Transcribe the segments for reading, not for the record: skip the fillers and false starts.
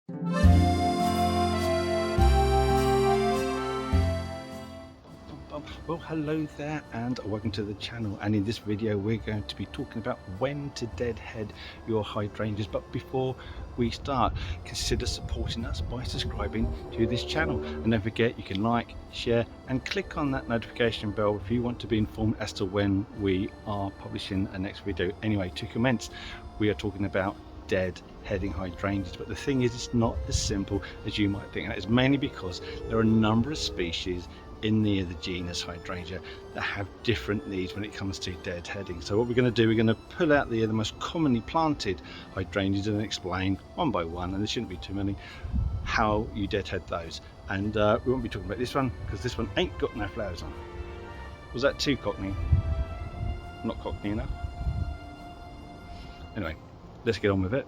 Well, hello there and welcome to the channel, and in this video we're going to be talking about when to deadhead your hydrangeas. But before we start, consider supporting us by subscribing to this channel, and don't forget you can like, share and click on that notification bell if you want to be informed as to when we are publishing a next video. Anyway, to commence, we are talking about deadheading hydrangeas, but the thing is, it's not as simple as you might think. That is mainly because there are a number of species in the genus Hydrangea that have different needs when it comes to deadheading. So what we're going to do, we're going to pull out the most commonly planted hydrangeas and explain one by one, and there shouldn't be too many, how you deadhead those. And we won't be talking about this one because this one ain't got no flowers on. Was that too cockney? Not cockney enough? Anyway, let's get on with it.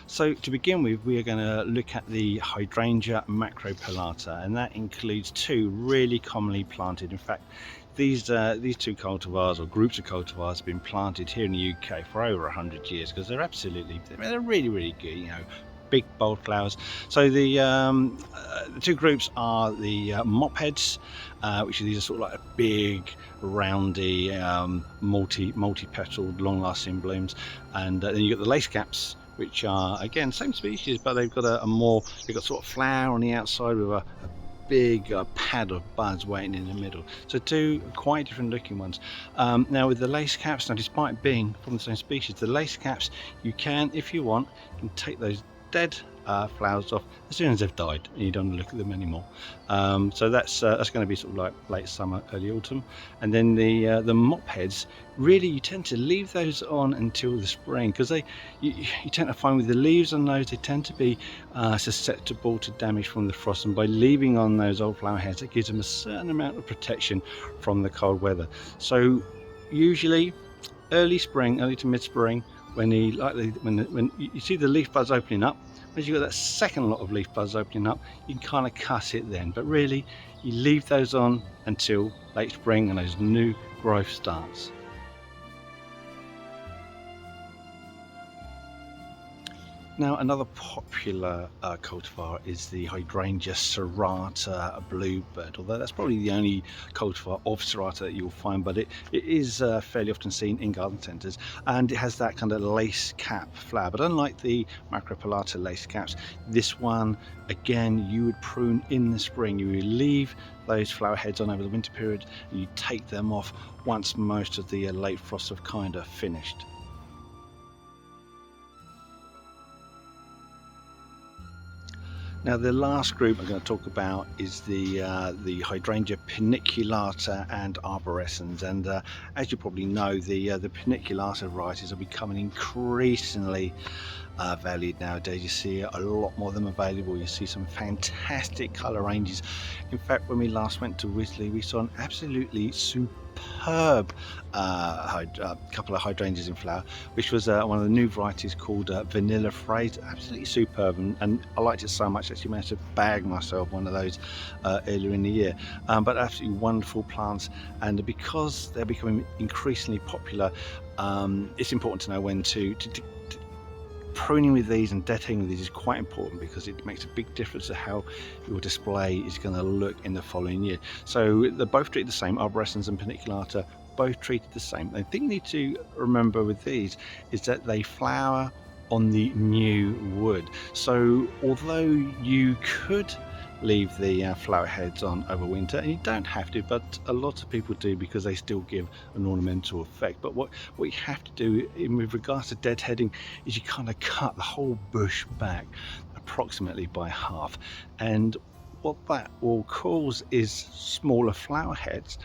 So to begin with, we are going to look at the Hydrangea macropelata, and that includes two really commonly planted. In fact, these two cultivars, or groups of cultivars, have been planted here in the UK for over 100 years because they're really good, you know, big bold flowers. So the two groups are the mop heads, which are these are sort of like a big roundy multi-petaled long-lasting blooms, and then you got the lace caps, which are again same species, but they've got they've got sort of flower on the outside with a big pad of buds waiting in the middle. So two quite different looking ones. Now with the lace caps, now despite being from the same species, the lace caps, you can, if you want, you can take those dead flowers off as soon as they've died and you don't want to look at them anymore. So that's going to be sort of like late summer, early autumn. And then the mop heads, really you tend to leave those on until the spring, because you tend to find with the leaves on those, they tend to be susceptible to damage from the frost, and by leaving on those old flower heads, it gives them a certain amount of protection from the cold weather. So usually early spring, early to mid-spring, when you see the leaf buds opening up, as you've got that second lot of leaf buds opening up, you can kind of cut it then, but really you leave those on until late spring and those new growth starts. Now another popular cultivar is the Hydrangea serrata bluebird, although that's probably the only cultivar of serrata that you'll find, but it is fairly often seen in garden centres, and it has that kind of lace cap flower. But unlike the macropelata lace caps, this one again you would prune in the spring. You would leave those flower heads on over the winter period and you take them off once most of the late frosts have kind of finished. Now the last group I'm going to talk about is the Hydrangea paniculata and arborescens, and as you probably know, the paniculata varieties are becoming increasingly valued nowadays. You see a lot more of them available. You see some fantastic colour ranges. In fact, when we last went to Wisley, we saw an absolutely superb couple of hydrangeas in flower, which was one of the new varieties called Vanilla Phrase. Absolutely superb, and I liked it so much actually managed to bag myself one of those earlier in the year. But absolutely wonderful plants, and because they're becoming increasingly popular, it's important to know when to pruning with these and deadheading with these is quite important, because it makes a big difference to how your display is going to look in the following year. So they're both treated the same, arborescens and paniculata, both treated the same. The thing you need to remember with these is that they flower on the new wood. So although you could leave the flower heads on over winter, and you don't have to, but a lot of people do because they still give an ornamental effect. But what you have to do with regards to deadheading is you kind of cut the whole bush back approximately by half, and what that will cause is smaller flower heads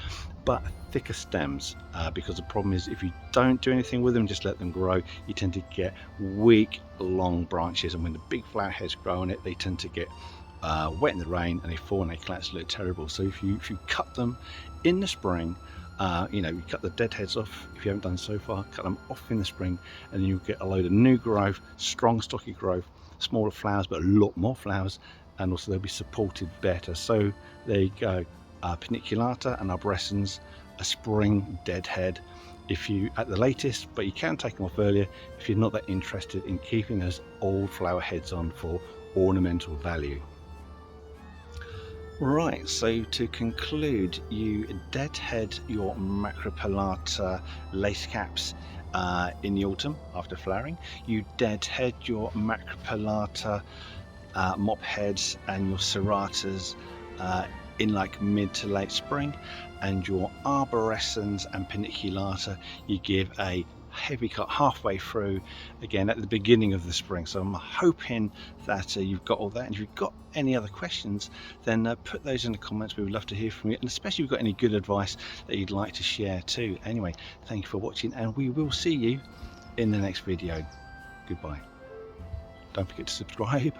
but thicker stems, because the problem is if you don't do anything with them, just let them grow, you tend to get weak long branches, and when the big flower heads grow on it, they tend to get wet in the rain and they fall and they collapse, look terrible. So if you cut them in the spring, you cut the dead heads off, if you haven't done so far, cut them off in the spring, and then you'll get a load of new growth, strong stocky growth, smaller flowers but a lot more flowers, and also they'll be supported better. So there you go, paniculata and arborescens, a spring deadhead. if you at the latest, but you can take them off earlier if you're not that interested in keeping those old flower heads on for ornamental value. Right, so to conclude, you deadhead your macropelata lace caps in the autumn after flowering. You deadhead your macropelata mop heads and your serratas in like mid to late spring, and your arborescens and paniculata you give a heavy cut halfway through, again at the beginning of the spring. So I'm hoping that you've got all that, and if you've got any other questions, then put those in the comments. We would love to hear from you, and especially if you've got any good advice that you'd like to share too. Anyway, thank you for watching, and we will see you in the next video. Goodbye. Don't forget to subscribe.